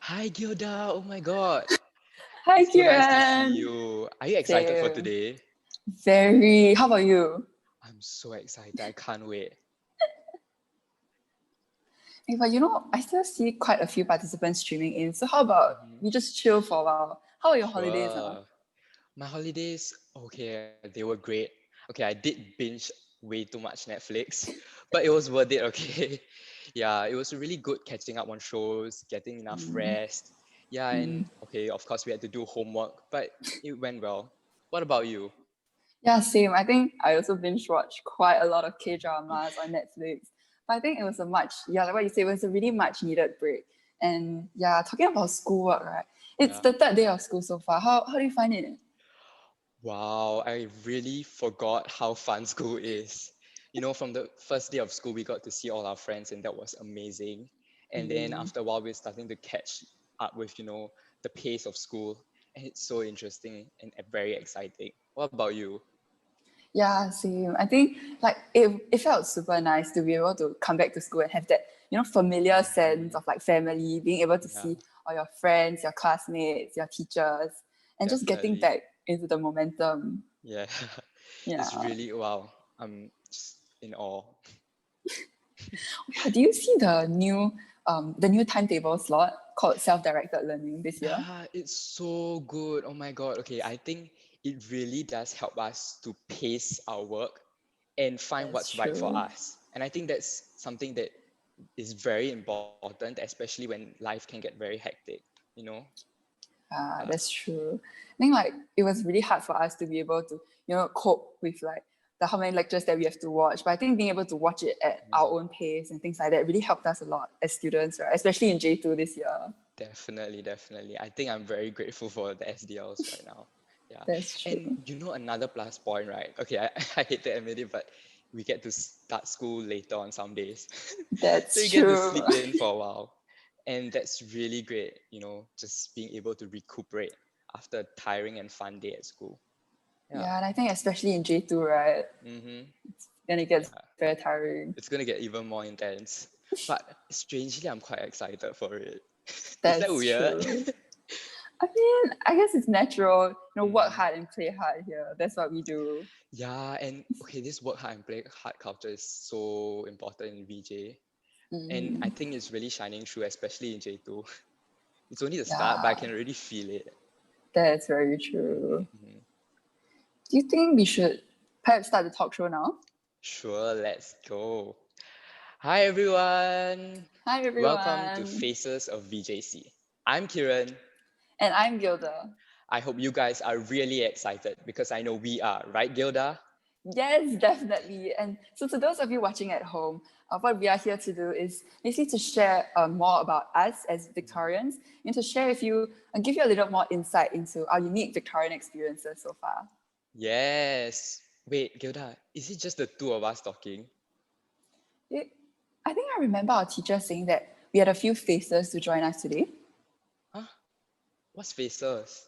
Hi Gilda, oh my god. Hi, It's so nice to see Kieran. you. Are you excited for Same. today? Very. How about you? I'm so excited. I can't wait. Hey, but I still see quite a few participants streaming in. So how about Mhm. we just chill for a while? How are your holidays now? Sure. My holidays, okay, they were great. Okay, I did binge way too much Netflix, but it was worth it, okay? Yeah, it was really good catching up on shows, getting enough Mm, rest. Yeah, mm. and okay, of course, we had to do homework, but it went well. What about you? Yeah, same. I think I also binge watched quite a lot of K-dramas on Netflix. But I think it was like what you say, it was a really much needed break. And yeah, talking about schoolwork, right? It's Yeah. the third day of school so far. How do you find it? Wow, I really forgot how fun school is. From the first day of school, we got to see all our friends, and that was amazing. And then Mm. after a while, we're starting to catch up with, the pace of school. And it's so interesting and very exciting. What about you? Yeah, same. I think like it felt super nice to be able to come back to school and have that, familiar sense Mhm. of like family, being able to Yeah, see all your friends, your classmates, your teachers, and just getting definitely. back into the momentum. Yeah, it's Yeah. really wow. I'm just in awe. Yeah. Do you see the new timetable slot called self-directed learning this year? Yeah, it's so good. Oh my God. Okay, I think it really does help us to pace our work and find That's what's right for true. us. And I think that's something that is very important, especially when life can get very hectic, you know? Yeah. That's true. I think like it was really hard for us to be able to, cope with like the how many lectures that we have to watch. But I think being able to watch it at our Mhm. own pace and things like that really helped us a lot as students, right? Especially in J2 this year. Definitely, definitely. I think I'm very grateful for the SDLs right now. Yeah. That's And true. another plus point, right? Okay, I hate to admit it, but we get to start school later on some days. So That's you get to true. sleep in for a while. And that's really great, just being able to recuperate after a tiring and fun day at school. Yeah. Yeah, and I think especially in J2, right? Mm-hmm. Then it gets Yeah. very tiring. It's gonna get even more intense. But strangely, I'm quite excited for it. Is that That's weird? true. I mean, I guess it's natural. Work Mm-hmm. hard and play hard here. That's what we do. Yeah, and okay, this work hard and play hard culture is so important in VJ. And I Mm, think it's really shining through, especially in J2. It's only the start, but I yeah, can already feel it. that's very true. Mhm. Do you think we should perhaps start the talk show now? Sure, let's go. Hi everyone. Hi, Welcome to everyone. Faces of VJC. I'm Kiran. And I'm Gilda. I hope you guys are really excited because I know we are, right, Gilda? Yes, definitely. And so, to those of you watching at home, what we are here to do is basically to share more about us as Mhm. Victorians and to share with you and give you a little more insight into our unique Victorian experiences so far. Yes. Wait, Gilda, is it just the two of us talking? It, I think I remember our teacher saying that we had a few faces to join us today. Huh? What's Faces?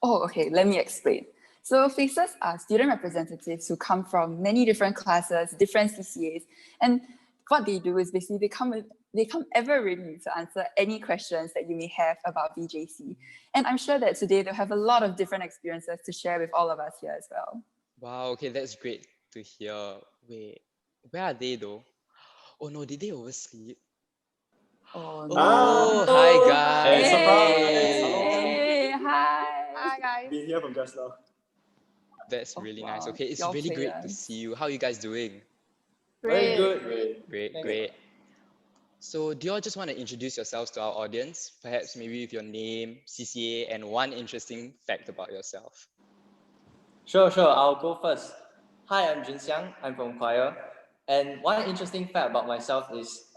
Oh, okay, let me explain. So FACES are student representatives who come from many different classes, different CCAs, and what they do is basically they come ever ready to answer any questions that you may have about VJC. And I'm sure that today they'll have a lot of different experiences to share with all of us here as well. Wow, okay, that's great to hear. Wait, where are they though? Oh no, did they oversleep? Oh Oh, no. Ah, hi hey, surprise! Hello. guys. Hey, hi. Hi guys. Been here from just now. That's Oh really nice. wow, Okay, it's y'all really play great to us. see you. How are you guys doing? Very Great. good, great. Great, Thanks. great. So, do you all just want to introduce yourselves to our audience? Perhaps maybe with your name, CCA, and one interesting fact about yourself. Sure. I'll go first. Hi, I'm Jin Xiang. I'm from choir. And one interesting fact about myself is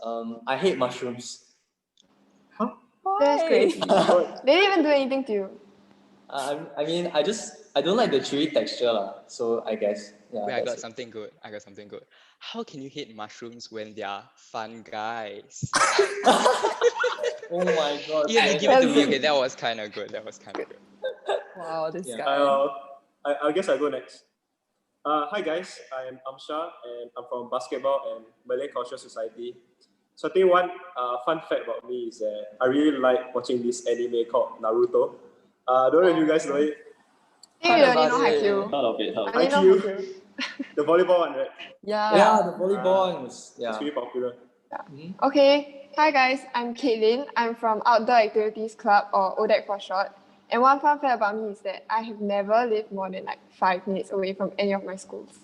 I hate mushrooms. Huh? That's Why? crazy. What? They didn't even do anything to you. I don't like the chewy texture lah. So I guess yeah, Wait, I that's got it. something good. I got something good. How can you hate mushrooms when they are fun guys? Oh my god. You have to give it to That's me. good. Okay, that was kind of good. That was kind of good. Wow, this Yeah. guy. I guess I'll go next. Hi guys, I'm Amsha and I'm from Basketball and Malay Cultural Society. So I think one fun fact about me is that I really like watching this anime called Naruto. Don't know if you guys know it. Heard You only about know it. Haikyuu. Heard of it, heard of I it. only know IQ, Haikyuu. the volleyball one, right? Yeah. The volleyball one was, It's really popular. Okay, hi guys, I'm Caitlin. I'm from Outdoor Activities Club, or ODAC for short. And one fun fact about me is that I have never lived more than like 5 minutes away from any of my schools.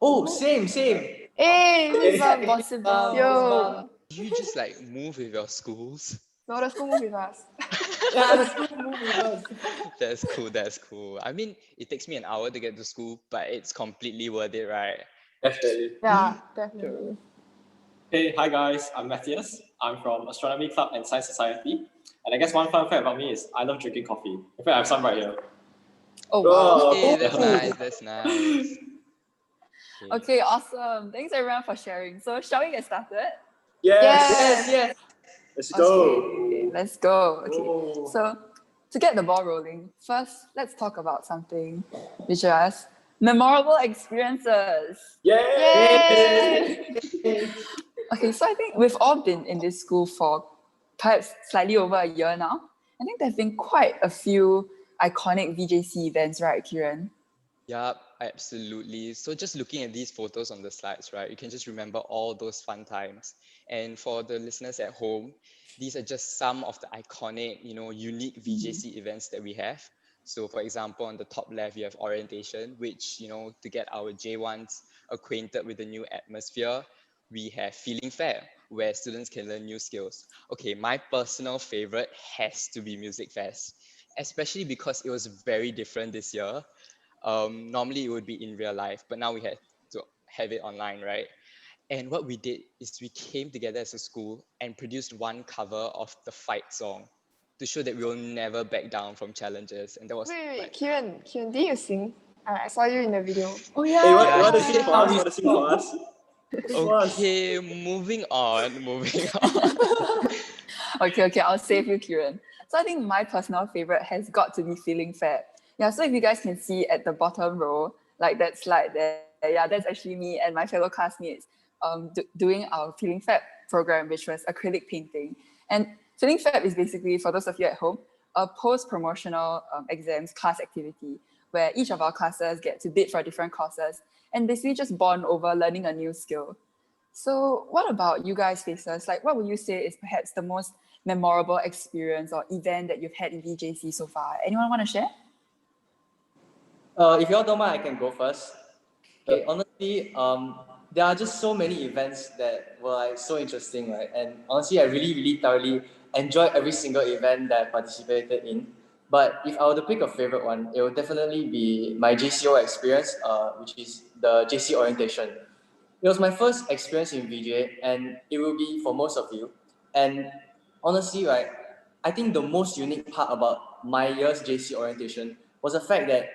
Oh, same. Hey, It's not possible. yo, You just like move with your schools. no, the school moved with us. Yeah, the school moved with us. That's cool. I mean, it takes me an hour to get to school, but it's completely worth it, right? Definitely. Yeah, definitely. Hey, hi guys, I'm Matthias. I'm from Astronomy Club and Science Society. And I guess one fun fact about me is I love drinking coffee. In fact, I have some right here. Oh, wow. Hey, that's nice. Okay, awesome. Thanks everyone for sharing. So shall we get started? Yes. Yes. Let's go. Okay, let's go. Okay. Oh. So to get the ball rolling, first let's talk about something which is memorable experiences. Yay! Okay, so I think we've all been in this school for perhaps slightly over a year now. I think there have been quite a few iconic VJC events, right, Kiran? Yup, absolutely. So just looking at these photos on the slides, right, you can just remember all those fun times. And for the listeners at home, these are just some of the iconic, unique VJC events that we have. So for example, on the top left, you have orientation, which, to get our J1s acquainted with the new atmosphere, we have feeling fair, where students can learn new skills. Okay, my personal favorite has to be Music Fest, especially because it was very different this year. Normally it would be in real life, but now we had to have it online, right? And what we did is we came together as a school and produced one cover of the fight song to show that we will never back down from challenges. And that was Wait, like, Kiran, did you sing? I saw you in the video. Oh Hey, yeah. what Yeah. to sing for us? What to sing for us? Sing for us. okay, moving on. Okay, I'll save you, Kiran. So I think my personal favorite has got to be Feeling Fab. Yeah, so if you guys can see at the bottom row, like that slide there, yeah, that's actually me and my fellow classmates doing our Feeling Fab program, which was acrylic painting. And Feeling Fab is basically, for those of you at home, a post-promotional exams class activity where each of our classes get to bid for different courses and basically just bond over learning a new skill. So what about you guys, Faces? Like, what would you say is perhaps the most memorable experience or event that you've had in VJC so far? Anyone want to share? If y'all don't mind, I can go first. Okay, honestly, there are just so many events that were like so interesting, right? And honestly, I really thoroughly enjoyed every single event that I participated in. But if I were to pick a favorite one, it would definitely be my JCO experience, which is the JC orientation. It was my first experience in VJ, and it will be for most of you. And honestly, right, I think the most unique part about my year's JC orientation was the fact that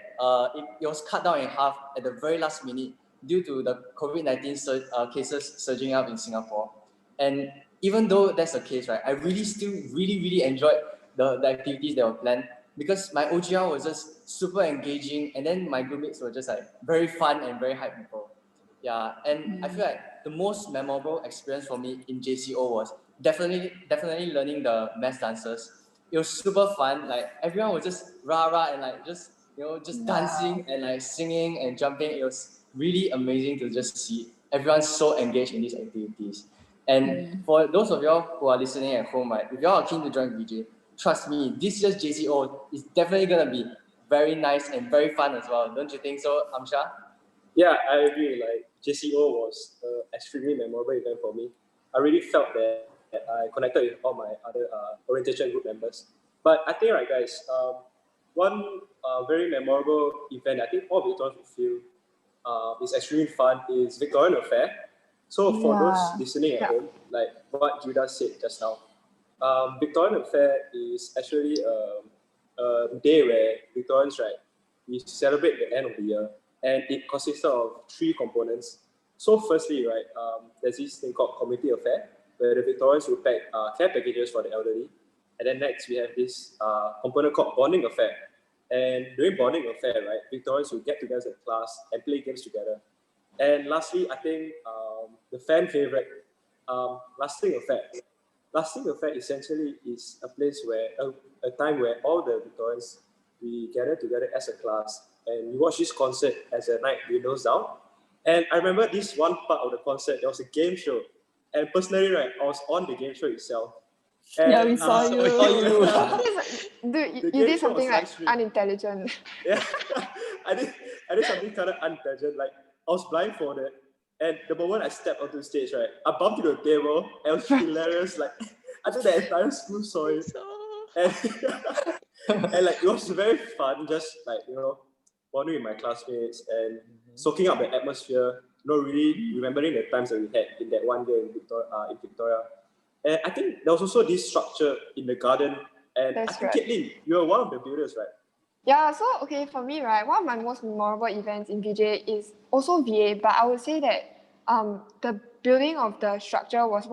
it was cut down in half at the very last minute due to the COVID-19 cases surging up in Singapore. And even though that's the case, right, I really still really enjoyed the activities that were planned because my OGR was just super engaging, and then my groupmates were just like very fun and very hype people. Yeah, and I feel like the most memorable experience for me in JCO was definitely learning the mass dances. It was super fun. Like everyone was just rah and like just dancing and like singing and jumping. It was really amazing to just see everyone so engaged in these activities. And for those of y'all who are listening at home, right, if y'all are keen to join VJ, trust me, this year's JCO is definitely gonna be very nice and very fun as well. Don't you think so, Amsha? Yeah, I agree. Like JCO was an extremely memorable event for me. I really felt that I connected with all my other orientation group members. But I think, right, guys, one very memorable event I think all Victorians will feel is extremely fun is Victorian Affair. So for those listening at home, like what Judah said just now, Victorian Affair is actually a day where Victorians, right, we celebrate the end of the year, and it consists of three components. So firstly, right, there's this thing called community affair, where the Victorians will pack care packages for the elderly. And then next, we have this component called bonding affair. And during bonding affair, right, Victorians will get together as a class and play games together. And lastly, I think the fan favorite lasting effect. Lasting effect essentially is a place where a time where all the Victorians we gather together as a class and we watch this concert as the night windows down. And I remember this one part of the concert, there was a game show. And personally, right, I was on the game show itself. And, Yeah, we saw you. Dude, The you game did show something was like live streamed. unintelligent. Yeah, I did something kind of unintelligent. Like I was blindfolded, and the moment I stepped onto the stage, right, I bumped into the table. And it was hilarious. Like I think the entire school saw it, and and like it was very fun. Just like bonding with my classmates and soaking up the atmosphere. Really remembering the times that we had in that one year in Victoria. And I think there was also this structure in the garden. And That's I think, right. Caitlin, you were one of the builders, right? Yeah, so okay, for me, right, one of my most memorable events in VJ is also VA, but I would say that the building of the structure was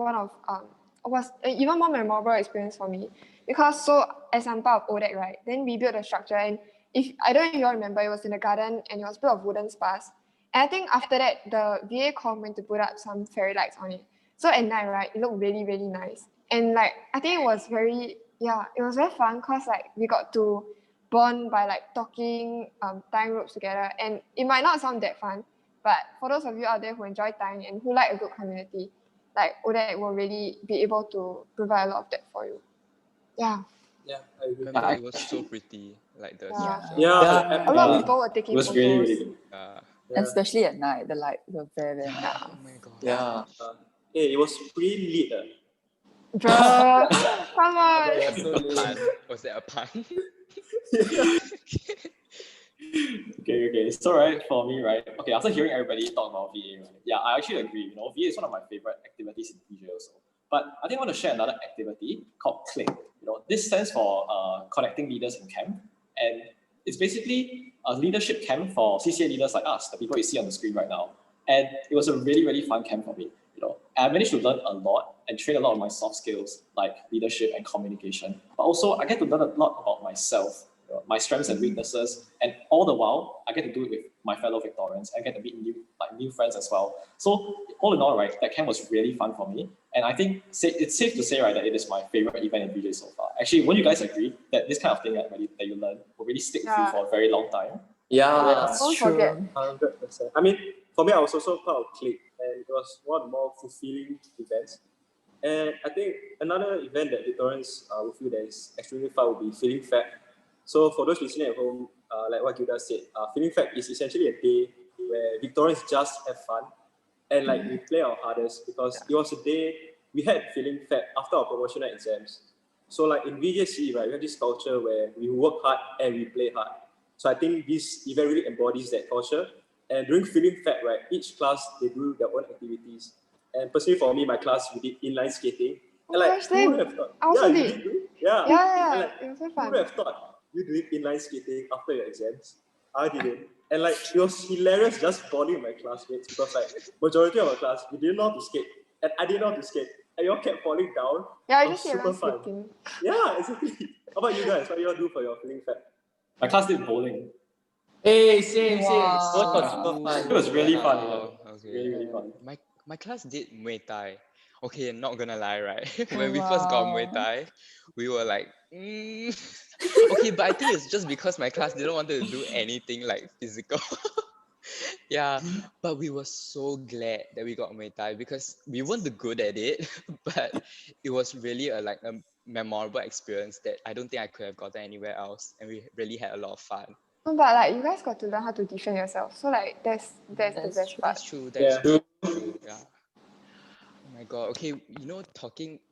was an even more memorable experience for me because as I'm part of ODEC, right, then we built the structure and if I don't know if you all remember, it was in the garden and it was built of wooden spars. And I think after that, the VA com went to put up some fairy lights on it. So at night, right, it looked really, really nice. And like I think it was very fun because like we got to bond by like talking, tying ropes together. And it might not sound that fun, but for those of you out there who enjoy tying and who like a good community, like ODEC will really be able to provide a lot of that for you. Yeah. Yeah, I agree. Remember, it was so pretty, like the Yeah. structure. Yeah, A lot of Yeah. people were It taking was photos. really, really good. Yeah. Yeah. Especially at night, the light were very, very nice. Oh my god. Yeah. Hey, it was pretty lit. Bruh, come on. Yeah, so A lame. pun? Was that a pun? Okay. So right, for me, right, okay, after hearing everybody talk about VA, right, yeah, I actually agree. VA is one of my favorite activities in VJ also. But I think I want to share another activity called Click. This stands for Connecting Leaders in Camp. And it's basically a leadership camp for CCA leaders like us, the people you see on the screen right now. And it was a really, really fun camp for me. I managed to learn a lot and train a lot of my soft skills like leadership and communication. But also I get to learn a lot about myself, my strengths and weaknesses, and all the while I get to do it with my fellow Victorians. I get to meet new friends as well. So all in all, right, that camp was really fun for me. And I think it's safe to say, right, that it is my favorite event in VJ so far. Actually, won't you guys agree that this kind of thing that you learn will really stick with you for a very long time? Yeah. Don't forget. 100%. I mean, for me, I was also part of Click, and it was one of the more fulfilling events. And I think another event that Victorians will feel that is extremely fun would be Feeling Fab. So for those listening at home, like what Gilda said, Feeling Fab is essentially a day where Victorians just have fun and like we play our hardest because it was a day we had Feeling Fab after our promotional exams. So like in VJC, right, we have this culture where we work hard and we play hard. So I think this event really embodies that culture. And during Feeling Fab, right, each class, they do their own activities. And personally for me, my class, we did inline skating. And like, who would have thought? I also you did. too? Yeah. Yeah, And like, it was so who fun. would have thought you doing inline skating after your exams? I didn't. And like, it was hilarious just bonding with my classmates because like, majority of our class, we didn't know how to skate. And I didn't know how to skate. And you all kept falling down. Yeah, I It was just see super everyone fun. skating. Yeah, exactly. How about you guys? What do you all do for your Feeling Fab? My class did bowling. Hey, same. Wow. Both was super fun. It was really fun. Wow, It was okay. really, really fun. My class did Muay Thai. Okay, not gonna lie, right? When we first got Muay Wow. Thai, we were like, okay, but I think it's just because my class didn't want to do anything like physical. Yeah, but we were so glad that we got Muay Thai because we weren't the good at it, but it was really a memorable experience that I don't think I could have gotten anywhere else, and we really had a lot of fun. No, but like you guys got to learn how to defend yourself. So like that's the That's best true. part. That's true. Yeah. That's true. Yeah. Oh my god. Okay,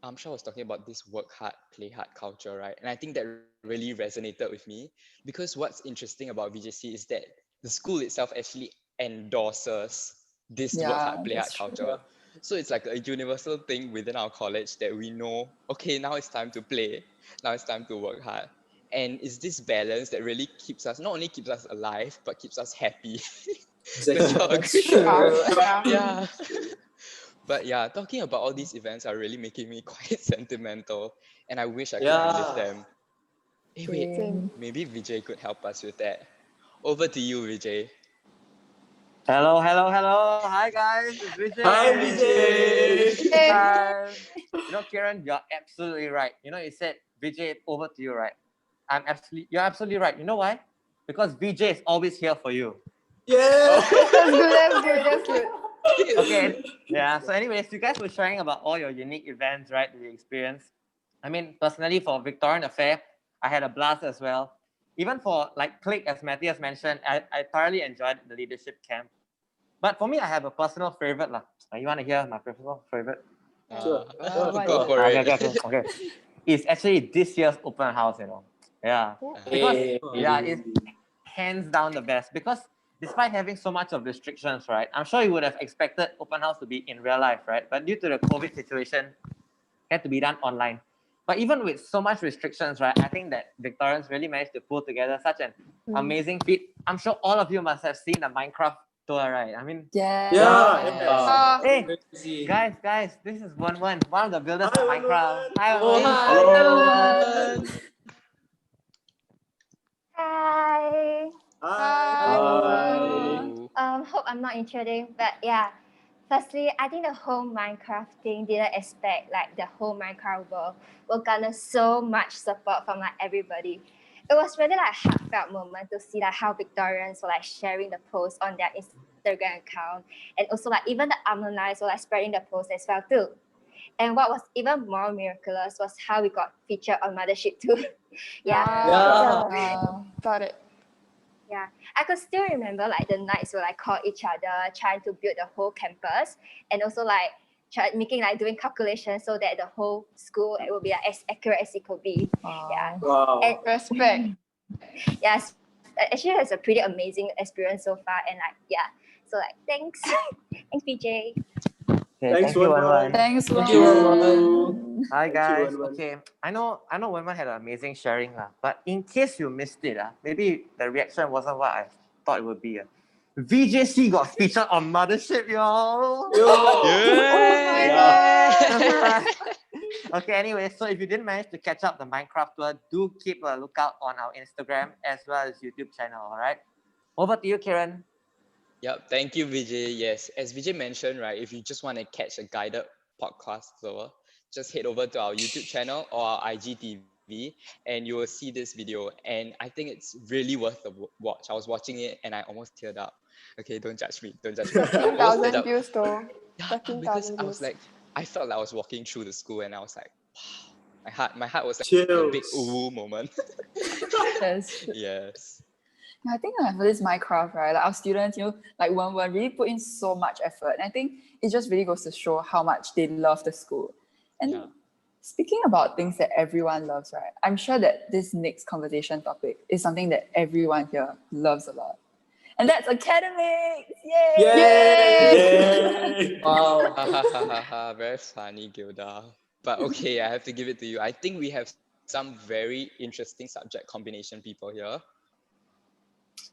Amsha was talking about this work hard, play hard culture, right? And I think that really resonated with me because what's interesting about VJC is that the school itself actually endorses this work Yeah, hard, play hard that's true. culture. So it's like a universal thing within our college that we know, okay, now it's time to play, now it's time to work hard. And it's this balance that really not only keeps us alive, but keeps us happy. Don't you all That's agree? true. Yeah. But yeah, talking about all these events are really making me quite sentimental, and I wish I could relive them. Hey, wait, Same. maybe Vijay could help us with that. Over to you, Vijay. Hello, hello, hello. Hi guys, it's Vijay. Hi, Vijay. Hi. Kiran, you're absolutely right. You said Vijay, over to you, right? You're absolutely right. You know why? Because Vijay is always here for you. Yeah. That's good. Okay. Yeah. So, anyways, you guys were sharing about all your unique events, right? That you experienced. I mean, personally, for Victorian Affair, I had a blast as well. Even for like Click, as Matthias mentioned, I thoroughly enjoyed the leadership camp. But for me, I have a personal favorite lah. You want to hear my personal favorite? Sure. Go for Okay, it. okay. It's actually this year's open house, Yeah. Because it's hands down the best. Because despite having so much of restrictions, right? I'm sure you would have expected open house to be in real life, right? But due to the COVID situation, it had to be done online. But even with so much restrictions, right? I think that Victorians really managed to pull together such an amazing feat. I'm sure all of you must have seen the Minecraft tour, right? I mean, Yeah. hey, guys, this is one of the builders Hi, of Minecraft. Hi, Oh, Wan. hi. Hi. Hi. Hope I'm not intruding, but yeah. Firstly, I think the whole Minecraft thing didn't expect like the whole Minecraft world will garner so much support from like everybody. It was really like heartfelt moment to see like how Victorians were like sharing the post on their Instagram account, and also like even the alumni were like spreading the post as well too. And what was even more miraculous was how we got featured on Mothership too. Got it. Yeah, I could still remember like the nights where like call each other, trying to build the whole campus, and also like doing calculations so that the whole school it will be like, as accurate as it could be. Yeah. Wow. And Respect. yes, actually it's a pretty amazing experience so far, and like yeah, so like thanks, thanks BJ. Okay, Thanks, thank you, Wan. Wan. Thanks, Thank Wan. Hi Thank you, guys. Wan. Okay, I know Wenman had an amazing sharing but in case you missed it, maybe the reaction wasn't what I thought it would be. VJC got featured on Mothership, yo. Okay, anyway, so if you didn't manage to catch up the Minecraft tour, do keep a lookout on our Instagram as well as YouTube channel, all right? Over to you, Kiran. Yep, thank you, Vijay. Yes, as Vijay mentioned, right, if you just want to catch a guided podcast tour, just head over to our YouTube channel or our IGTV and you will see this video. And I think it's really worth the watch. I was watching it and I almost teared up. Okay, don't judge me. Don't judge me. I almost teared 13,000 up. views though. Yeah, 13,000 because I views. was like, I felt like I was walking through the school and I was like, wow. My heart was like a big ooh moment. Yes. Yes. I think for this Minecraft, right, like our students, like one really put in so much effort. And I think it just really goes to show how much they love the school. And speaking about things that everyone loves, right, I'm sure that this next conversation topic is something that everyone here loves a lot. And that's academics! Yay! Wow. Very funny, Gilda. But okay, I have to give it to you. I think we have some very interesting subject combination people here.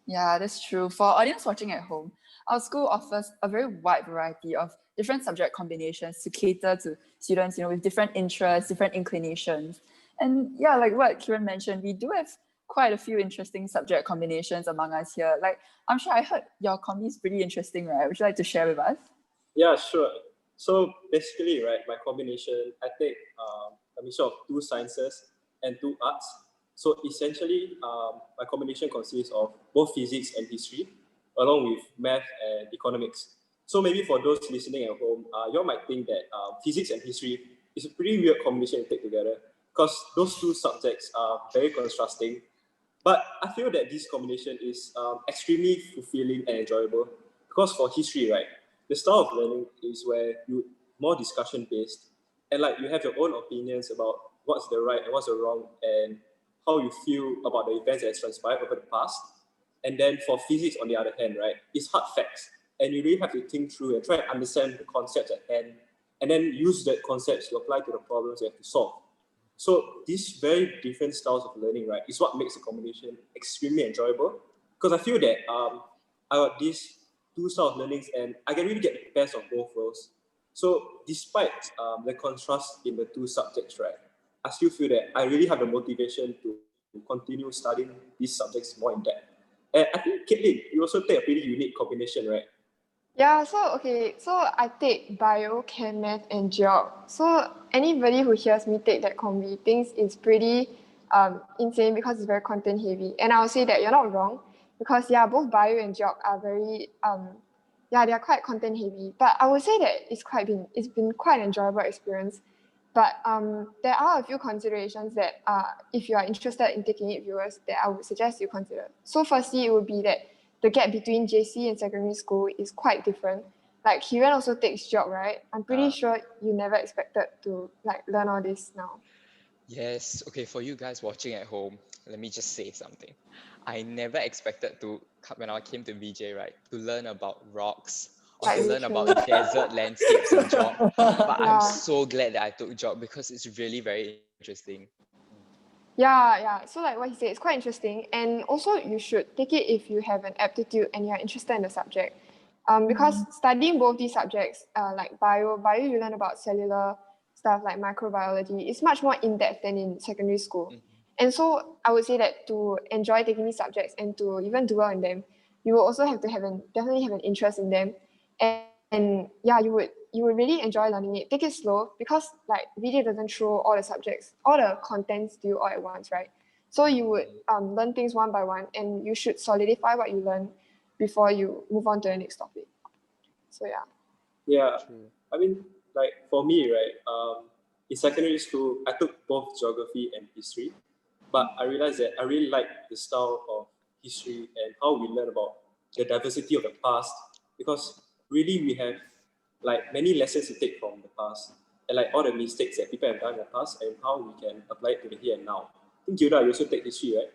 Yeah, that's true. For our audience watching at home, our school offers a very wide variety of different subject combinations to cater to students, with different interests, different inclinations. And yeah, like what Kiran mentioned, we do have quite a few interesting subject combinations among us here. Like, I'm sure I heard your combi is pretty interesting, right? Would you like to share with us? Yeah, sure. So basically, right, my combination, I take a mixture of 2 sciences and 2 arts. So essentially, my combination consists of both physics and history, along with math and economics. So maybe for those listening at home, you all might think that physics and history is a pretty weird combination to take together because those 2 subjects are very contrasting. But I feel that this combination is extremely fulfilling and enjoyable because for history, right, the style of learning is where you more discussion based and like you have your own opinions about what's the right and what's the wrong and how you feel about the events that has transpired over the past. And then for physics, on the other hand, right, it's hard facts. And you really have to think through and try to understand the concepts at hand and then use that concepts to apply to the problems you have to solve. So these very different styles of learning, right, is what makes the combination extremely enjoyable. Because I feel that I got these 2 styles of learnings and I can really get the best of both worlds. So despite the contrast in the 2 subjects, right, I still feel that I really have the motivation to continue studying these subjects more in depth. And I think, Caitlin, you also take a pretty unique combination, right? Yeah, so I take bio, chem, math, and geog. So anybody who hears me take that combi thinks it's pretty insane because it's very content heavy. And I'll say that you're not wrong because yeah, both bio and geog are very yeah, they are quite content heavy. But I would say that it's been quite an enjoyable experience. But there are a few considerations that if you are interested in taking it, viewers, that I would suggest you consider. So firstly, it would be that the gap between JC and secondary school is quite different. Like Kiran also takes geog, right? I'm pretty sure you never expected to like learn all this now. Yes, okay, for you guys watching at home, let me just say something. I never expected to, when I came to VJ, right, to learn about rocks or Like to learn literally. about desert landscapes in geog. But I'm Yeah. so glad that I took geog because it's really very interesting. Yeah. So like what he said, it's quite interesting. And also you should take it if you have an aptitude and you're interested in the subject. Because studying both these subjects, like bio you learn about cellular stuff like microbiology. It's much more in-depth than in secondary school. And so I would say that to enjoy taking these subjects and to even do well in them, you will also have to definitely have an interest in them. And yeah, you would really enjoy learning it. Take it slow because like VJ doesn't throw all the subjects, all the contents to you all at once, right? So you would learn things one by one and you should solidify what you learn before you move on to the next topic. So yeah. Yeah, True. I mean, like for me, right? In secondary school, I took both geography and history, but I realized that I really like the style of history and how we learn about the diversity of the past because really we have like many lessons to take from the past and like all the mistakes that people have done in the past and how we can apply it to the here and now. I think Gilda, you also take history, right?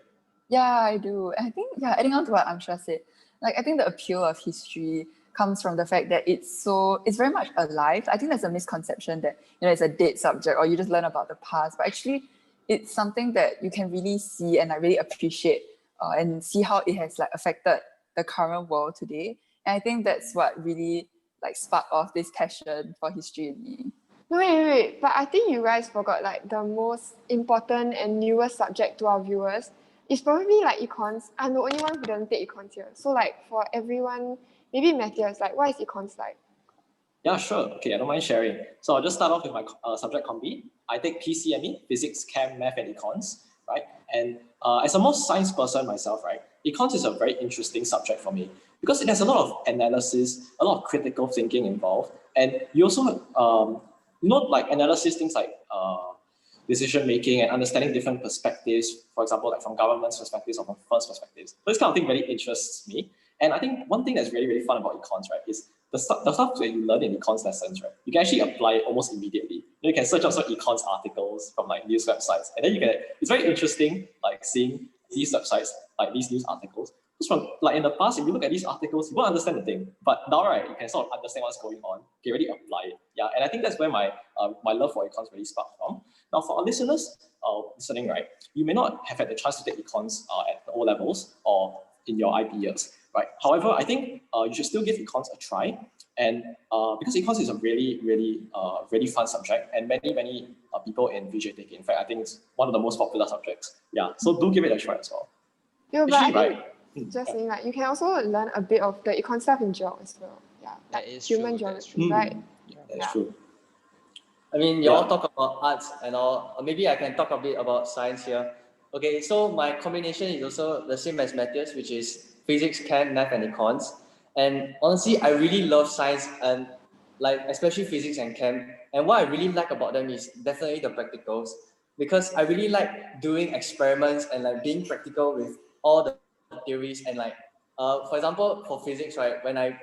Yeah, I do. And I think, yeah, adding on to what Amsha said, like I think the appeal of history comes from the fact that it's very much alive. I think there's a misconception that, it's a dead subject or you just learn about the past, but actually it's something that you can really see and I really appreciate and see how it has like affected the current world today. And I think that's what really like sparked off this passion for history in me. No, wait. But I think you guys forgot like the most important and newest subject to our viewers. It's probably like econs. I'm the only one who doesn't take econs here. So like for everyone, maybe Matthias, like what is econs like? Yeah, sure. Okay, I don't mind sharing. So I'll just start off with my subject combi. I take PCME, physics, chem, math, and econs, right? And as a more science person myself, right, econs is a very interesting subject for me because it has a lot of analysis, a lot of critical thinking involved, and you also like analysis things like decision making and understanding different perspectives. For example, like from government's perspectives or from firm's perspectives. So this kind of thing really interests me. And I think one thing that's really, really fun about econs, right, is the stuff that you learn in econs lessons, right, you can actually apply it almost immediately. You can search up some econs articles from like news websites, and then it's very interesting, like seeing these websites, like these news articles. Because from like in the past, if you look at these articles, you won't understand the thing. But now, right, you can sort of understand what's going on, you can really apply it. Yeah, and I think that's where my my love for econs really sparked from. Now, for our listeners listening, right, you may not have had the chance to take econs at the O levels or in your IB years, right? However, I think you should still give econs a try, and because econs is a really, really, really fun subject, and many people in VJ take it. In fact, I think it's one of the most popular subjects. Yeah, so do give it a try as well. No, but Actually, I think right. just saying like you can also learn a bit of the econ stuff in geog as well. Yeah, That like is human true, that's geometry, true. right? That's Yeah. true. I mean, you all talk about arts and all. Maybe I can talk a bit about science here. Okay, so my combination is also the same as Matthias, which is physics, chem, math, and econs. And honestly, I really love science and like especially physics and chem. And what I really like about them is definitely the practicals because I really like doing experiments and like being practical with all the theories and like, for example, for physics, right? When I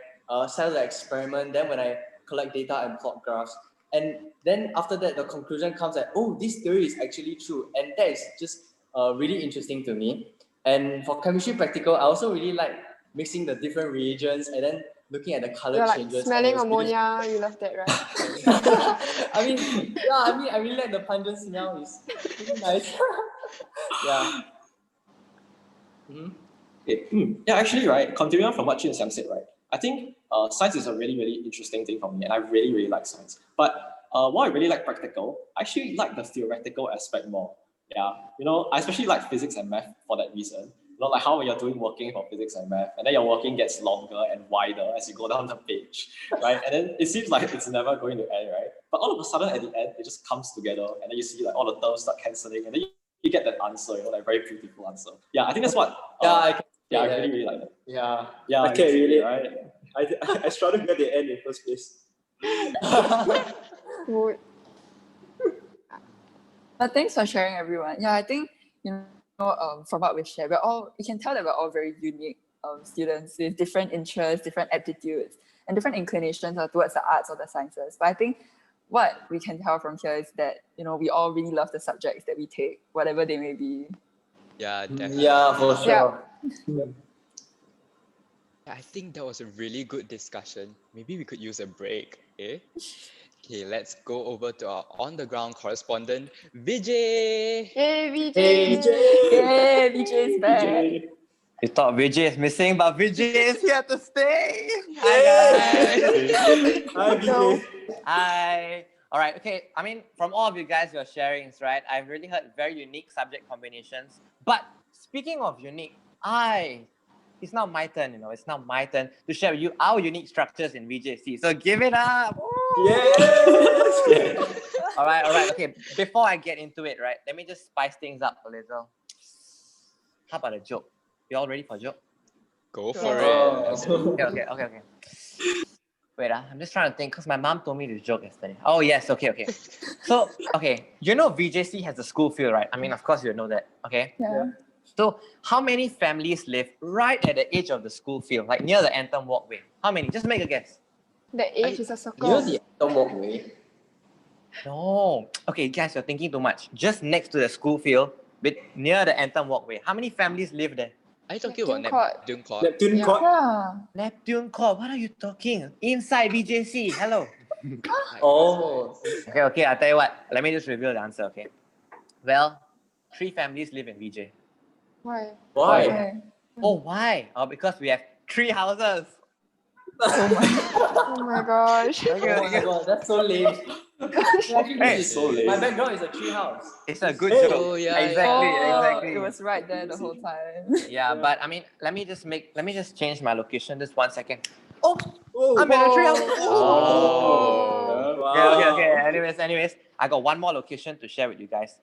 set the experiment, then when I collect data and plot graphs, and then after that, the conclusion comes that, oh, this theory is actually true. And that is just really interesting to me. And for chemistry practical, I also really like mixing the different reagents and then looking at the color You're like changes. smelling ammonia, you love that, right? I really like the pungent smell. It's really nice. Yeah. Yeah, actually, right, continuing from what Chin Xiang said, right, I think science is a really, really interesting thing for me, and I really, really like science. But while I really like practical, I actually like the theoretical aspect more. Yeah, I especially like physics and math for that reason. like how when you're doing working for physics and math, and then your working gets longer and wider as you go down the page, right? And then it seems like it's never going to end, right? But all of a sudden at the end, it just comes together, and then you see like all the terms start cancelling, and then you get that answer, like very beautiful answer. Yeah, I think that's what. I really like that. Yeah. Yeah, I can't relate. right? I struggled to get the end in first place. Would But thanks for sharing, everyone. Yeah, I think from what we've shared, you can tell that we're all very unique students with different interests, different aptitudes, and different inclinations towards the arts or the sciences. But I think what we can tell from here is that we all really love the subjects that we take, whatever they may be. Yeah, definitely. Yeah, for sure. I think that was a really good discussion. Maybe we could use a break, eh? Okay, let's go over to our on-the-ground correspondent, Vijay. Yay, VJ! Yay, VJ's back. You thought Vijay is missing, but Vijay is here to stay. Hi, guys. Hi, VJ. Hi. All right. Okay. I mean, from all of you guys, your sharings, right? I've really heard very unique subject combinations. But speaking of unique, it's now my turn. It's now my turn to share with you our unique structures in VJC. So give it up. Yes. All right. Okay. Before I get into it, right? Let me just spice things up a little. How about a joke? You all ready for a joke? Go for it. Let's go. Okay. Wait, I'm just trying to think because my mom told me this joke yesterday. Oh, yes. Okay. So, VJC has a school field, right? I mean, of course you know that. Okay. Yeah. So, how many families live right at the edge of the school field, like near the Anthem walkway? How many? Just make a guess. The age is a Near circle. the Anthem walkway. No. Okay, guys, you're thinking too much. Just next to the school field, near the Anthem walkway. How many families live there? Are you talking about Neptune Court. Neptune Court? Neptune Court. Yeah. Neptune Court. What are you talking? Inside VJC. Hello. Oh. Okay. I'll tell you what. Let me just reveal the answer. Okay. Well, 3 families live in VJ. Why? Why? Okay. Oh, why? Oh, because we have 3 houses. Oh my gosh. Oh my god, that's so lame. Actually, Hey. this is so lame. My background is a tree house. It's a good Hey. joke. Oh, yeah, Exactly. It was right there the whole time. Yeah, but I mean, let me just change my location just 1 second. Oh, Oh, I'm in a tree house. Oh. wow. Okay. Anyways, I got one more location to share with you guys.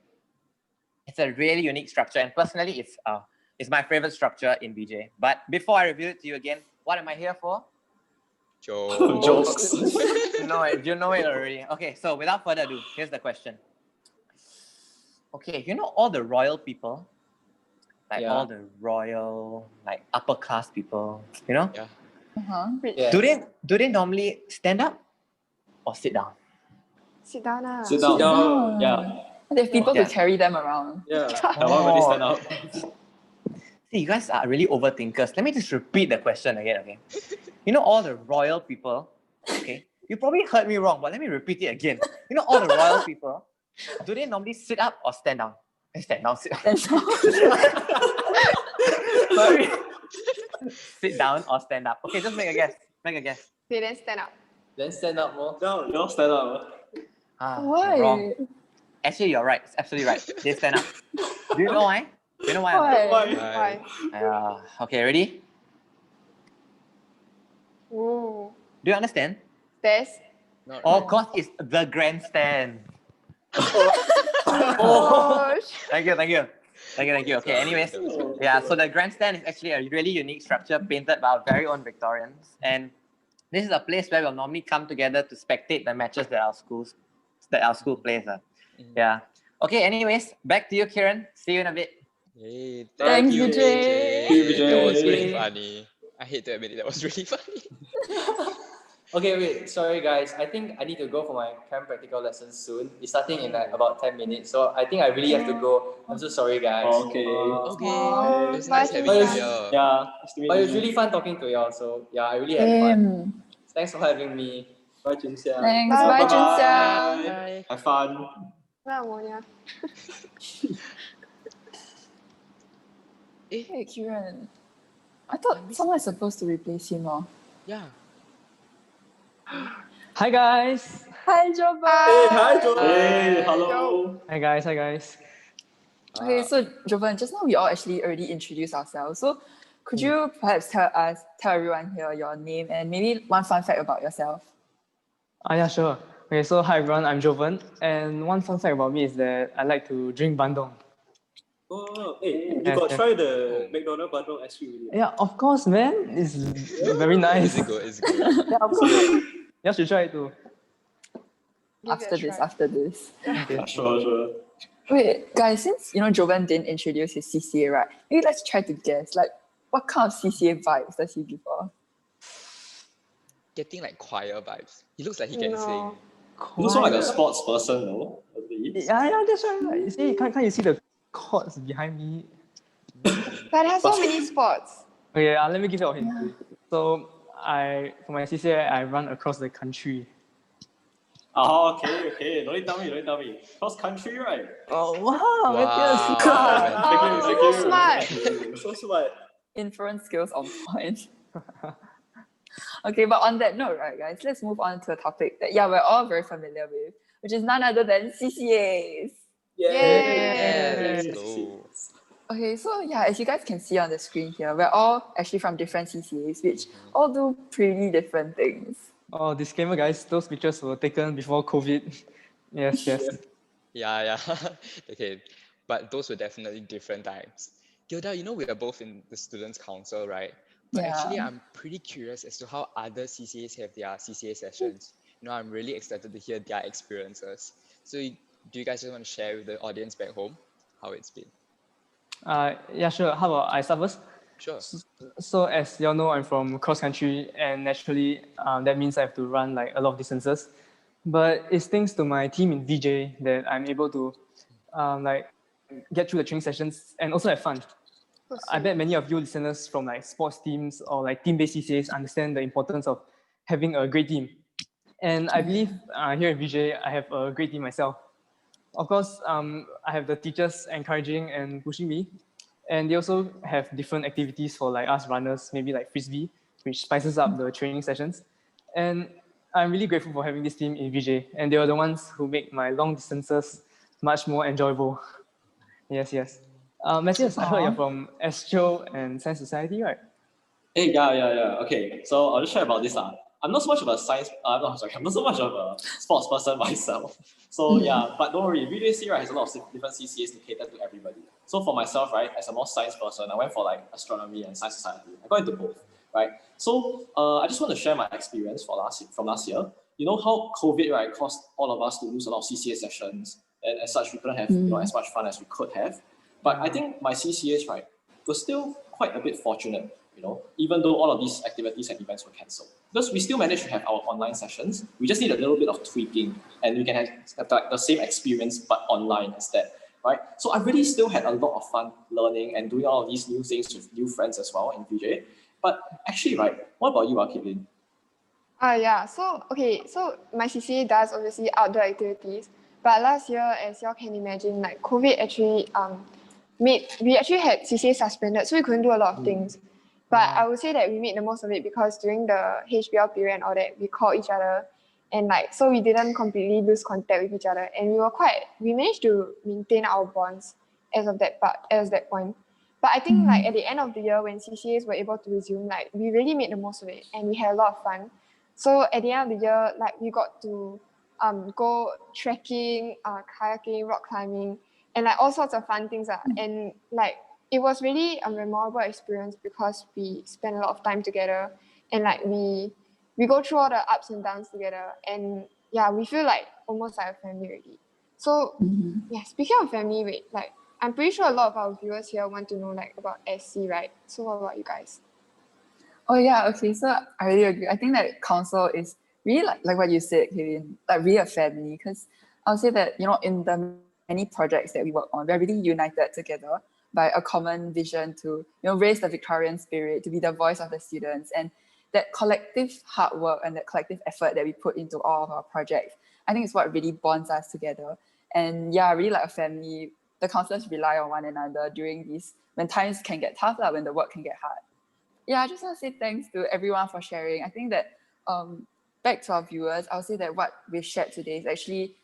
It's a really unique structure, and personally, it's my favorite structure in BJ. But before I reveal it to you again, what am I here for? Jokes. No, you know it already. Okay, so without further ado, here's the question. Okay, all the royal people, all the royal, upper class people, Yeah. Uh-huh. Yeah. do they normally stand up or sit down? Sit down now. Sit down. down. Yeah. They have people Yeah. to carry them around. Yeah. I want really stand up. See, you guys are really overthinkers. Let me just repeat the question again, okay? All the royal people, okay? You probably heard me wrong, but let me repeat it again. All the royal people, do they normally sit up or stand down? Stand down, sit down. Sorry. Sit down or stand up. Okay, just make a guess. Okay, then stand up. Then stand up more. Down. You all stand up. Why? Wrong. Actually, you're right. It's absolutely right. They stand up. Do you know why? Do you know why? Why? Okay, ready? Ooh. Do you understand? Stairs. Of course, it's the grandstand. Oh. Thank you. Okay, anyways, so the grandstand is actually a really unique structure painted by our very own Victorians. And this is a place where we'll normally come together to spectate the matches that our school plays. Yeah. Okay, anyways, back to you, Kiran. See you in a bit. Hey, Thanks, thank you, Vijay. Vijay. That was really funny. I hate to admit it, that was really funny. Okay, wait. Sorry, guys. I think I need to go for my chem practical lesson soon. It's starting in about 10 minutes. So I think I really have to go. I'm so sorry, guys. Okay. Okay. It was nice Bye, having you Vijay. here. Yeah. Nice to meet But it you. was really fun talking to y'all. So yeah, I really had fun. Thanks for having me. Bye, Junxia. Thanks. Bye. Bye, Bye. Junxia. Bye. Have fun. Where ammonia? Hey, Kiran. I thought someone is supposed to replace him. Yeah. Hi guys. Hi, Joba. Hey, hi, Joe. Hey, hello. Hi guys. Okay, Ah, so Jovan, just now we all actually already introduced ourselves. So could you perhaps tell everyone here your name and maybe one fun fact about yourself? Yeah, sure. Okay, so hi everyone, I'm Jovan, and one fun fact about me is that I like to drink bandung. Oh, hey, you Yes, got yes. try the oh. McDonald bandung ice cream already? Yeah, of course, man. It's very nice. Is it good? Is it good? Yeah, of course. You should try it too. Give it a try. After this. Okay. Sure. Wait, guys, since Jovan didn't introduce his CCA, right? Maybe let's try to guess, like, what kind of CCA vibes does he give off? Getting like choir vibes. He looks like he can sing. No. You look like a sports person, no? Yeah, that's right. You see, can't you see the chords behind me? But it has so many sports. Okay, let me give you a hint. So for my CCA, I run across the country. Oh, okay. Don't tell me. Cross country, right? Oh wow, Wow. Thank you. So smart. So smart. Inference skills on point. Okay, but on that note, right, guys, let's move on to a topic that we're all very familiar with, which is none other than CCAs. Yeah, let's go. Okay, so as you guys can see on the screen here, we're all actually from different CCAs, which all do pretty different things. Oh, disclaimer, guys. Those pictures were taken before COVID. Yes. Yeah. Okay, but those were definitely different times. Gilda, we are both in the Students' Council, right? But actually, I'm pretty curious as to how other CCAs have their CCA sessions. I'm really excited to hear their experiences. So do you guys just want to share with the audience back home how it's been? Yeah, sure. How about I start first? Sure. So as you all know, I'm from cross country, and naturally, that means I have to run like a lot of distances. But it's thanks to my team in VJ that I'm able to like get through the training sessions and also have fun. I bet many of you listeners from like sports teams or like team-based CCAs understand the importance of having a great team. And I believe here in VJ, I have a great team myself. Of course, I have the teachers encouraging and pushing me. And they also have different activities for like us runners, maybe like frisbee, which spices up the training sessions. And I'm really grateful for having this team in VJ. And they were the ones who make my long distances much more enjoyable. Yes. Matthias, I heard you're from Astro and Science Society, right? Hey, yeah. Okay, so I'll just share about this. I'm not so much of a science. I'm not so much of a sports person myself. So yeah, but don't worry, VJC has a lot of different CCAs to cater to everybody. So for myself, right, as a more science person, I went for like astronomy and science society. I got into both, right? So I just want to share my experience from last year. You know how COVID, right, caused all of us to lose a lot of CCA sessions, and as such, we couldn't have as much fun as we could have. But I think my CCAs, right, were still quite a bit fortunate, even though all of these activities and events were cancelled. Because we still managed to have our online sessions. We just need a little bit of tweaking and we can have the same experience but online instead, right? So I really still had a lot of fun learning and doing all of these new things with new friends as well in VJ. But actually, right, what about you, Caitlin? Yeah. So my CCA does obviously outdoor activities, but last year, as y'all can imagine, like COVID actually we actually had CCA suspended, so we couldn't do a lot of things. But I would say that we made the most of it because during the HBL period and all that, we called each other, and so we didn't completely lose contact with each other, and we managed to maintain our bonds as that point. But I think like at the end of the year, when CCAs were able to resume, like we really made the most of it and we had a lot of fun. So at the end of the year, like we got to go trekking, kayaking, rock climbing, and like all sorts of fun things. And like it was really a memorable experience because we spent a lot of time together, and like we go through all the ups and downs together, and we feel like almost like a family already. So speaking of family, like I'm pretty sure a lot of our viewers here want to know like about SC, right? So what about you guys? Oh yeah, okay. So I really agree. I think that council is really like what you said, Kevin, like really a family. Because I'll say that in the many projects that we work on, we're really united together by a common vision to raise the Victorian spirit, to be the voice of the students, and that collective hard work and that collective effort that we put into all of our projects. I think it's what really bonds us together. And really like a family. The councillors rely on one another during these when times can get tough, when the work can get hard. I just want to say thanks to everyone for sharing. I think that back to our viewers, I'll say that what we've shared today is actually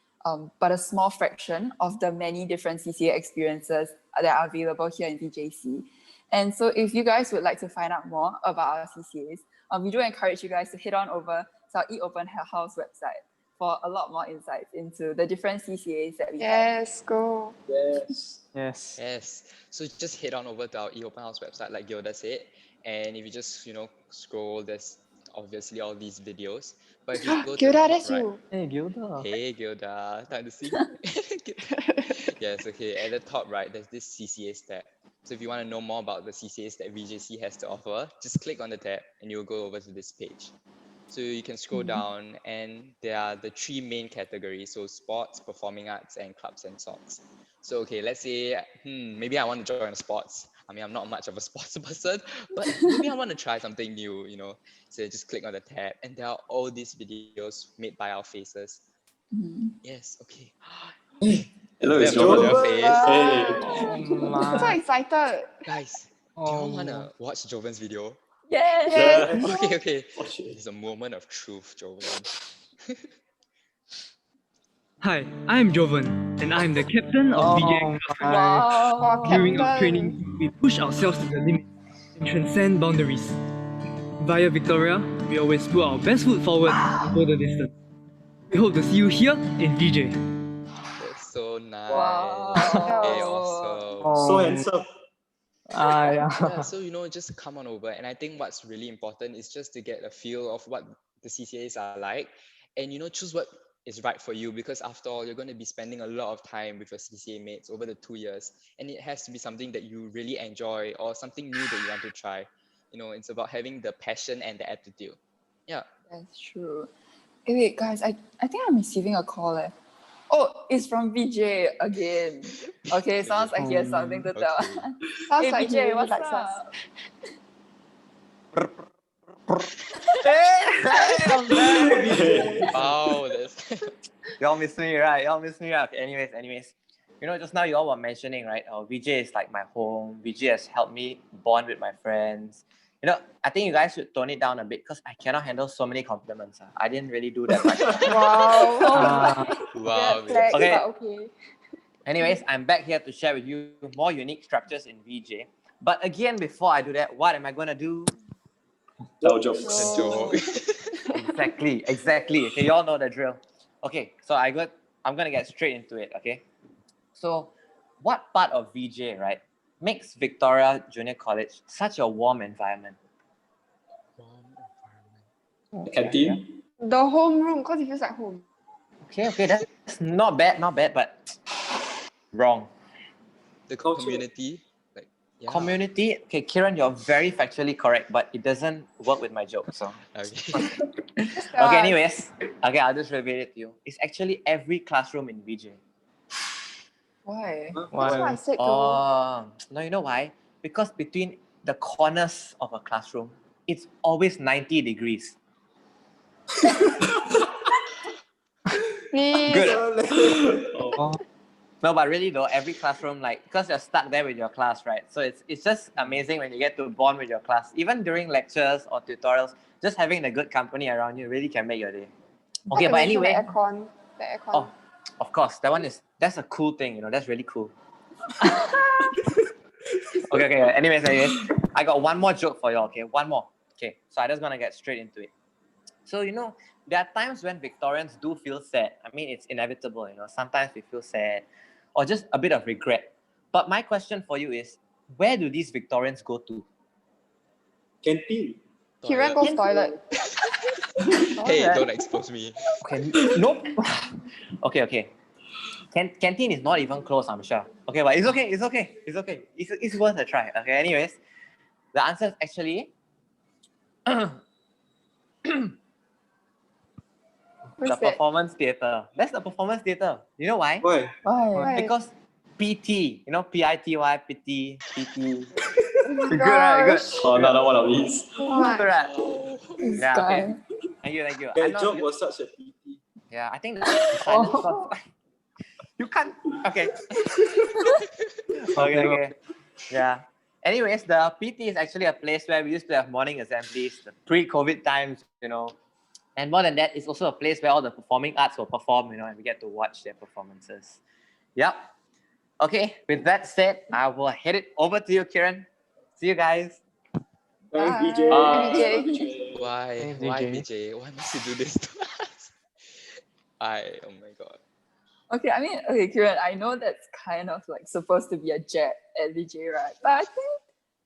but a small fraction of the many different CCA experiences that are available here in VJC. And so if you guys would like to find out more about our CCAs, we do encourage you guys to head on over to our eOpen House website for a lot more insights into the different CCAs that we have. Yes, go. Yes. Yes. So just head on over to our eOpen House website, like Gilda said, and if you just scroll, there's obviously all these videos. But if you go to the Gilda, top that's right, you. Hey, Gilda. hey Gilda, time to see. Yes, okay. At the top right, there's this CCAs tab. So if you want to know more about the CCAs that VJC has to offer, just click on the tab and you'll go over to this page. So you can scroll down and there are the 3 main categories. So sports, performing arts, and clubs and songs. So okay, let's say, maybe I want to join sports. I mean, I'm not much of a sports person, but maybe I want to try something new, So just click on the tab and there are all these videos made by our faces. Yes, okay. Hello, We it's have Joven on Joven. your face. Hey. I'm so excited. Guys, do you all want to watch Joven's video? Yes! Yeah. Okay. Watch it. It's a moment of truth, Joven. Hi, I'm Joven, and I'm the captain of VJ. Wow! During our Captain. training, we push ourselves to the limit and transcend boundaries. Via Victoria, we always put our best foot forward and go the distance. We hope to see you here in VJ. That's so nice. Wow. Hey, awesome. So handsome. Yeah, Yeah. so just come on over. And I think what's really important is just to get a feel of what the CCAs are like and choose what is right for you, because after all, you're going to be spending a lot of time with your CCA mates over the 2 years, and it has to be something that you really enjoy or something new that you want to try. It's about having the passion and the aptitude. Yeah. That's true. Hey, wait, guys, I think I'm receiving a call. Oh, it's from VJ again. Okay, sounds like he has something to tell. Okay. Sounds Hey, like he VJ, really what's likes us. up? I'm back. Wow, that's Y'all miss me, right? Okay, anyways. Just now you all were mentioning, right? VJ is like my home. VJ has helped me bond with my friends. I think you guys should tone it down a bit because I cannot handle so many compliments. I didn't really do that much. Wow. wow. Flex, Okay. but okay. Anyways, I'm back here to share with you more unique structures in VJ. But again, before I do that, what am I going to do? Tell jokes. A joke. Exactly. Okay, you all know the drill. Okay, so I'm going to get straight into it, okay? So what part of VJ, right, makes Victoria Junior College such a warm environment? Canteen. The home room, because it feels like home. Okay, that's not bad, but wrong. The community. Yeah. Community, okay, Kiran, you're very factually correct, but it doesn't work with my joke, so. Okay. Okay, anyways, okay, I'll just reveal it to you. It's actually every classroom in VJ. Why? That's what I said to No, you know why? Because between the corners of a classroom, it's always 90 degrees. Please. Good. Oh. No, but really though, every classroom, because you're stuck there with your class, right? So it's just amazing when you get to bond with your class. Even during lectures or tutorials, just having a good company around you really can make your day. Okay, but anyway. The aircon. Oh, of course, that's a cool thing, that's really cool. Okay. Anyways, I got one more joke for you, okay? One more. Okay, so I'm just gonna get straight into it. So, there are times when Victorians do feel sad. I mean, it's inevitable, sometimes we feel sad or just a bit of regret. But my question for you is, where do these Victorians go to? Canteen. Kiran goes toilet. Hey, don't expose me. Okay, nope. Okay. Canteen is not even close, I'm sure. Okay, but it's okay. It's worth a try. Okay, anyways, the answer is actually the performance theatre. That's the performance theatre. You know why? Why? Why? Because PT, P-I-T-Y, PT. Good, right? Oh, another one of these. Good, right? This Yeah, guy. okay. Thank you. That joke was such a pity. Yeah, I think the silence was... You can't... Okay. Okay. Yeah. Anyways, the PT is actually a place where we used to have morning assemblies, the pre-COVID times, And more than that, it's also a place where all the performing arts will perform, and we get to watch their performances. Yep. Okay, with that said, I will head it over to you, Kiran. See you guys. Thanks, Bye. VJ. Bye, VJ. Why? Thanks, Why, VJ. VJ? Why must you do this to us? Oh my god. Okay, I mean, okay, Kiran, I know that's kind of like supposed to be a jab at VJ, right? But I think,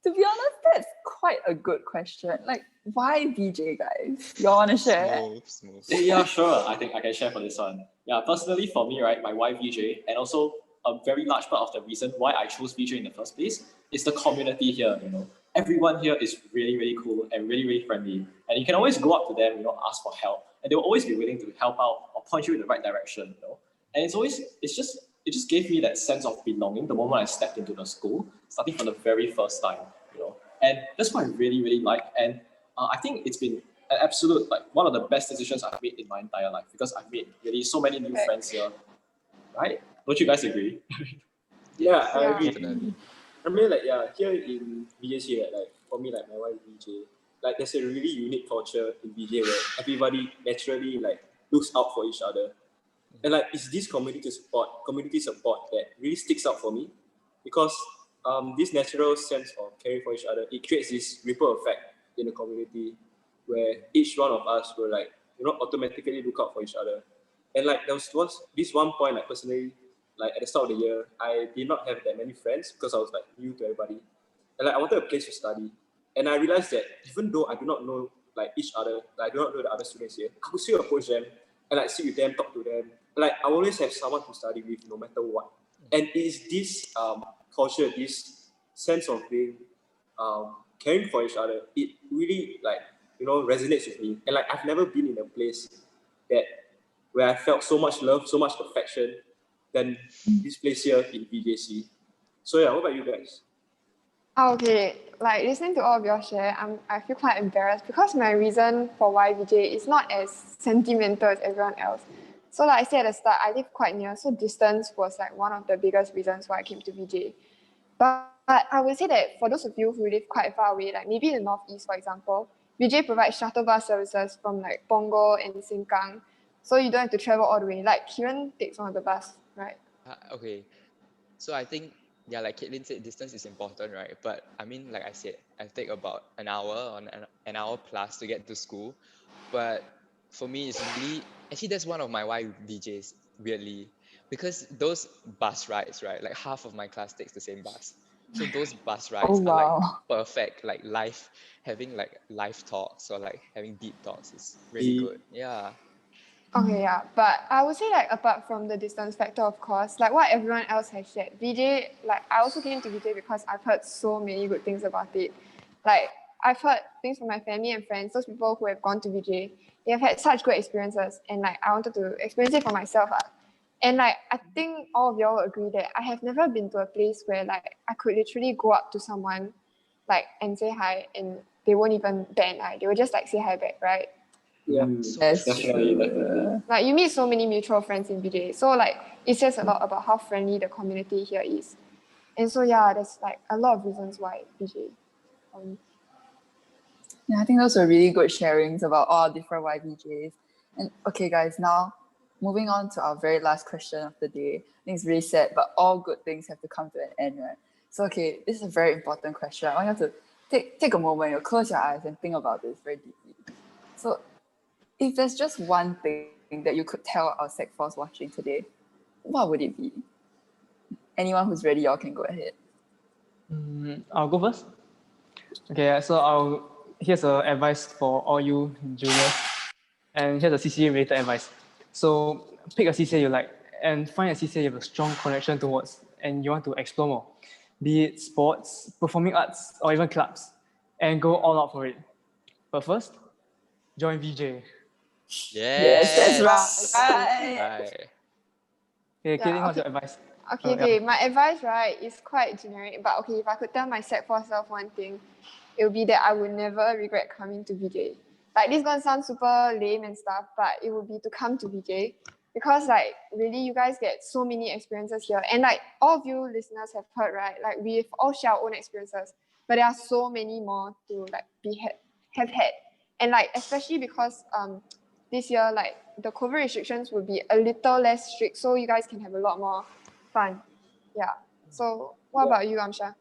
to be honest, that's quite a good question. Like, why VJ, guys? Y'all want to share? Smooth. Yeah, sure. I think I can share for this one. Yeah, personally for me, right, my wife VJ, and also a very large part of the reason why I chose VJ in the first place is the community here. Everyone here is really, really cool and really, really friendly. And you can always go up to them, ask for help, and they will always be willing to help out or point you in the right direction. And it just gave me that sense of belonging the moment I stepped into the school, starting from the very first time. And that's what I really, really like. And I think it's been an absolute, like, one of the best decisions I've made in my entire life, because I've made really so many new friends here, right? Don't you guys agree? Yeah, I Yeah. agree. Definitely. I mean, like, yeah, here in VJC, like, for me, like, my wife VJ, like, there's a really unique culture in VJ where everybody naturally, like, looks out for each other. And, like, it's this community support that really sticks out for me, because this natural sense of caring for each other, it creates this ripple effect in the community where each one of us will, like, automatically look out for each other. And, like, there was this one point, like, personally, like, at the start of the year, I did not have that many friends because I was, like, new to everybody. And, like, I wanted a place to study. And I realized that even though I do not know, like, each other, like, I do not know the other students here, I could still approach them and, like, sit with them, talk to them. Like, I always have someone to study with no matter what. And it is this culture, this sense of being caring for each other, it really, like, resonates with me. And, like, I've never been in a place that where I felt so much love, so much affection than this place here in VJC. So yeah, what about you guys? Okay, like listening to all of your share, I feel quite embarrassed because my reason for why VJ is not as sentimental as everyone else. So like I said at the start, I live quite near, so distance was like one of the biggest reasons why I came to VJ. But I would say that for those of you who live quite far away, like maybe in the Northeast, for example, VJ provides shuttle bus services from like Punggol and Sengkang, so you don't have to travel all the way. Like Kiran takes one of the bus, right? Okay. So I think, yeah, like Caitlin said, distance is important, right? But I mean, like I said, I take about an hour or an hour plus to get to school. But for me, it's really, actually, that's one of my why VJs, weirdly, because those bus rides, right? Like half of my class takes the same bus. So those bus Oh, rides are like wow. perfect, like having like live talks or like having deep talks is really good. Yeah. Okay, yeah, but I would say like apart from the distance factor, of course, like what everyone else has shared, VJ, like I also came to VJ because I've heard so many good things about it. Like I've heard things from my family and friends, those people who have gone to VJ, they have had such good experiences, and like I wanted to experience it for myself. And like I think all of y'all will agree that I have never been to a place where like I could literally go up to someone like and say hi, and they won't even bat an eye. They will just like say hi back, right? Yeah. That's Definitely, definitely. true. Like you meet so many mutual friends in VJ, so like it says a lot about how friendly the community here is. And so yeah, there's like a lot of reasons why VJ. Yeah, I think those are really good sharings about all different YVJs. And okay, guys, now moving on to our very last question of the day. I think it's really sad, but all good things have to come to an end, right? So, okay, this is a very important question. I want you to take a moment, close your eyes and think about this very deeply. So, if there's just one thing that you could tell our Sec 4s watching today, what would it be? Anyone who's ready, y'all can go ahead. I'll go first. Okay, so here's a advice for all you juniors, and here's a CCA related advice. So pick a CCA you like and find a CCA you have a strong connection towards and you want to explore more, be it sports, performing arts, or even clubs, and go all out for it. But first, join VJ. Yes, that's right. Right. Okay, Yeah, Caitlin, what's okay. your advice? Okay, my advice, right, is quite generic, but okay, if I could tell my Sec 4 self one thing, it would be that I would never regret coming to VJ. Like, this is gonna sound super lame and stuff, but it would be to come to VJ because, like, really, you guys get so many experiences here. And, like, all of you listeners have heard, right, like, we've all shared our own experiences, but there are so many more to, like, have had. And, like, especially because this year, like the COVID restrictions will be a little less strict, so you guys can have a lot more fun. Yeah. So what about you, Amsha?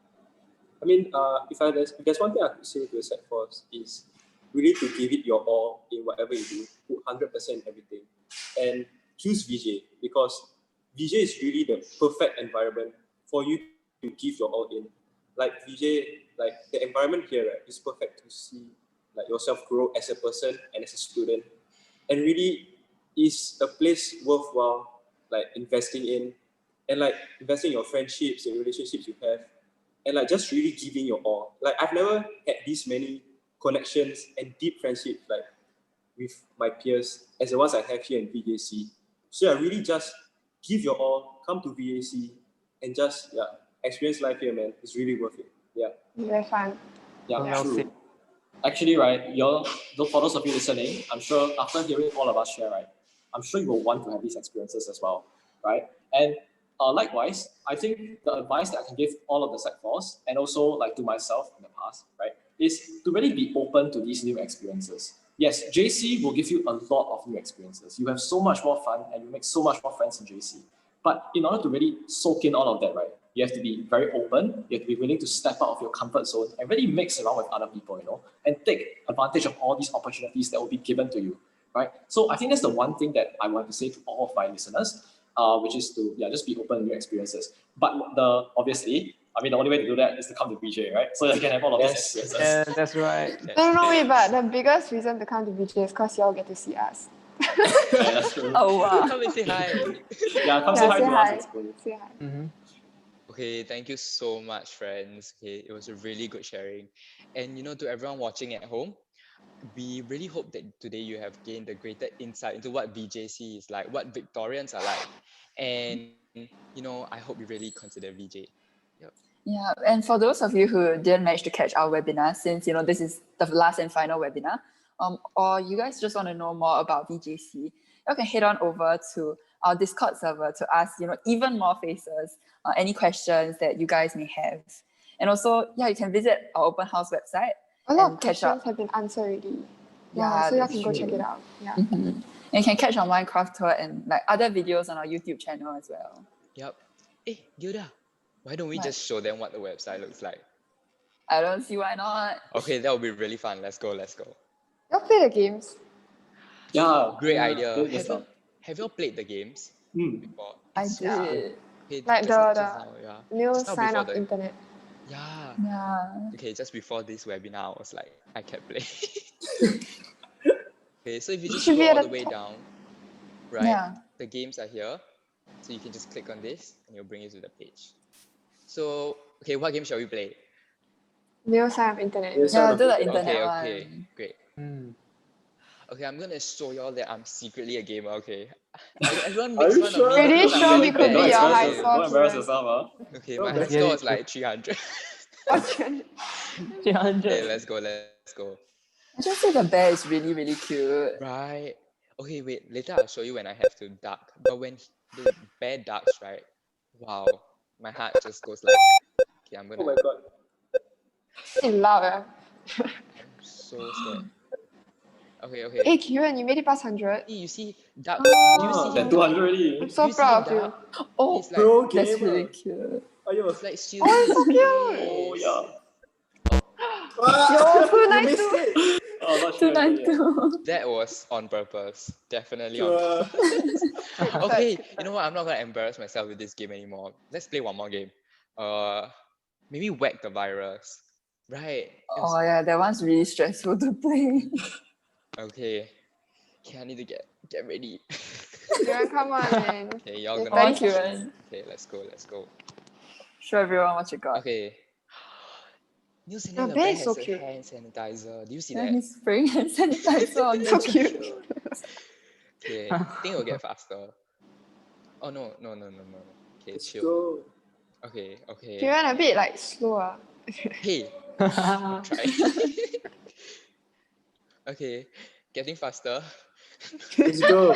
I mean, if there's one thing I could say to the Sec 4s is really to give it your all in whatever you do, put 100% in everything, and choose VJ because VJ is really the perfect environment for you to give your all in. Like VJ, like the environment here, right, is perfect to see like yourself grow as a person and as a student, and really is a place worthwhile like investing in, and like investing in your friendships and relationships you have, and like just really giving your all. Like I've never had this many connections and deep friendships like with my peers as the ones I have here in VJC. So yeah, really just give your all, come to VJC, and just experience life here, man. It's really worth it. Yeah. Very fun. Yeah, Well true. said. Actually, right, for those of you listening, I'm sure after hearing all of us share, right, I'm sure you will want to have these experiences as well, right? And likewise, I think the advice that I can give all of the Sec 4s and also like to myself in the past, right, is to really be open to these new experiences. Yes, JC will give you a lot of new experiences. You have so much more fun and you make so much more friends in JC. But in order to really soak in all of that, right, you have to be very open. You have to be willing to step out of your comfort zone and really mix around with other people, and take advantage of all these opportunities that will be given to you, right? So I think that's the one thing that I want to say to all of my listeners, which is to just be open to new experiences. But obviously, the only way to do that is to come to BJ, right? So that you can have all of these experiences. Yeah, that's right. No, wait, but the biggest reason to come to VJ is because y'all get to see us. Yeah, that's true. Oh wow. Come and say hi. Yeah, come say hi to us. It's cool. Say hi. Mm-hmm. Okay, thank you so much, friends. Okay, it was a really good sharing. And to everyone watching at home, we really hope that today you have gained a greater insight into what VJC is like, what Victorians are like. And, I hope you really consider VJ. Yep. Yeah, and for those of you who didn't manage to catch our webinar, since this is the last and final webinar, or you guys just want to know more about VJC, you can head on over to our Discord server to ask even more faces, any questions that you guys may have. And also, you can visit our open house website. A lot and of catch questions up. have been answered already. Yeah, so y'all that's can go true. check it out. Yeah. Mm-hmm. And you can catch our Minecraft tour and like other videos on our YouTube channel as well. Yep. Hey, Gilda, why don't we What? just show them what the website looks like? I don't see why not. Okay, that would be really fun. Let's go. Y'all play the games. Yeah. Great idea. Good stuff. Have you all played the games Hmm. before? I It's so did. fun. Okay, Like just the now, yeah. new Just now sign before of the- internet. Yeah. Yeah. Okay, just before this webinar, I was like, I kept playing. Okay, so if you just Should be scroll at all the the way top. down, right? Yeah. The games are here. So you can just click on this and it'll bring you to the page. So, okay, what game shall we play? New sign of internet. New sign Yeah, of do the internet. internet Okay, one. great. Mm. Okay, I'm gonna show y'all that I'm secretly a gamer, okay? Everyone Are makes you fun sure? of me. Pretty because I'm sure really we could bad Don't be at your this high game. score don't embarrass student. yourself, Okay, No, my but high get score it, was like 300. 300. Okay, let's go. I just say the bear is really, really cute. Right. Okay, wait. Later I'll show you when I have to duck. But when the bear ducks, right? Wow, my heart just goes like. Okay, I'm Oh gonna. my god. It's loud. I'm so scared. Okay. Hey, Kieran, you made it past 100. Hey, you see duck? Oh. Do you see At him? 200 already. I'm so Do you see proud him of you. duck? Oh, He's like, Pro that's gamer. really cute. Ayo. he's like shielding Oh, it's so his cute. Oh, face. yeah. Yo, You 292. missed it. Oh, not sure. Yeah. 292. That was on purpose. Definitely on Sure. purpose. Okay, you know what? I'm not gonna embarrass myself with this game anymore. Let's play one more game. Maybe whack the virus. Right. Oh yeah, that one's really stressful to play. Okay. Okay, I need to get ready. Kieran, come on, man. Okay, y'all You're gonna Come on, watch me. Kieran. Okay, let's go. Show everyone what you got. Okay. New The Zealand bear bear is has so a cute. hand sanitizer. Do you see Yeah, that? he's spraying hand sanitizer on the So cute. child. Okay, I think it'll get faster. Oh no. Okay, Let's chill. go. Okay. Kieran a bit like slower. Hey, try. Okay, getting faster. Let's go.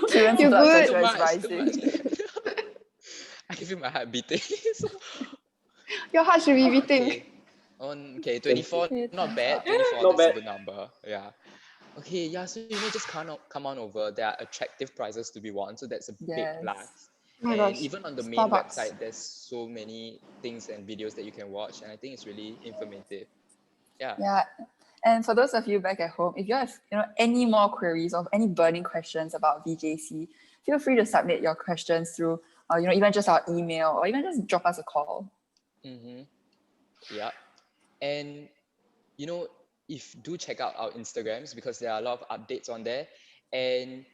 Kieran's You blood good? pressure is Too rising. much. I can feel my heart beating. So- Your heart should be beating. okay. Okay, 24, Okay, not time's bad. up. 24, Not that's a bad. good number. Yeah. Okay, yeah, so just come on over. There are attractive prizes to be won, so that's a big Yes. plus. Oh my And gosh, even on the main Starbucks. website, there's so many things and videos that you can watch, and I think it's really informative. Yeah. Yeah. And for those of you back at home, if you have any more queries or any burning questions about VJC, feel free to submit your questions through even just our email or even just drop us a call. Mm-hmm. Yeah. And if do check out our Instagrams because there are a lot of updates on there. And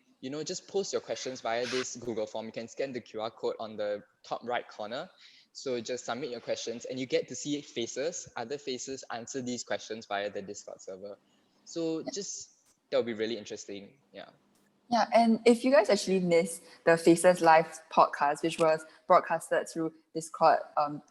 just post your questions via this Google form. You can scan the QR code on the top right corner. So just submit your questions and you get to see other faces answer these questions via the Discord server. So that'll be really interesting. Yeah. Yeah, and if you guys actually missed the Faces Live podcast, which was broadcasted through Discord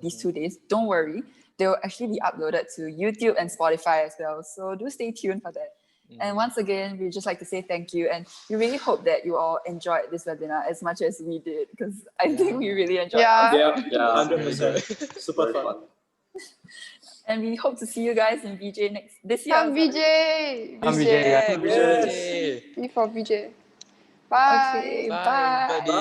these 2 days, don't worry. They will actually be uploaded to YouTube and Spotify as well. So do stay tuned for that. And once again, we'd just like to say thank you. And we really hope that you all enjoyed this webinar as much as we did, because I think we really enjoyed it. Yeah. Yeah, 100%. Super fun. And we hope to see you guys in VJ this year. Come VJ. I'm VJ. Yeah, Yes. VJ. Be for VJ. Bye. Okay, Bye, bye. everybody.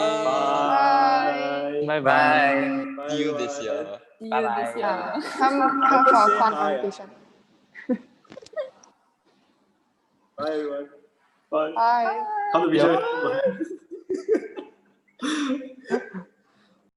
Bye. Bye bye. Bye, See you this everyone. year. See you Bye-bye. this year. Come for a Say fun hi. orientation. Bye, everyone. Bye. Bye. Come to VJ.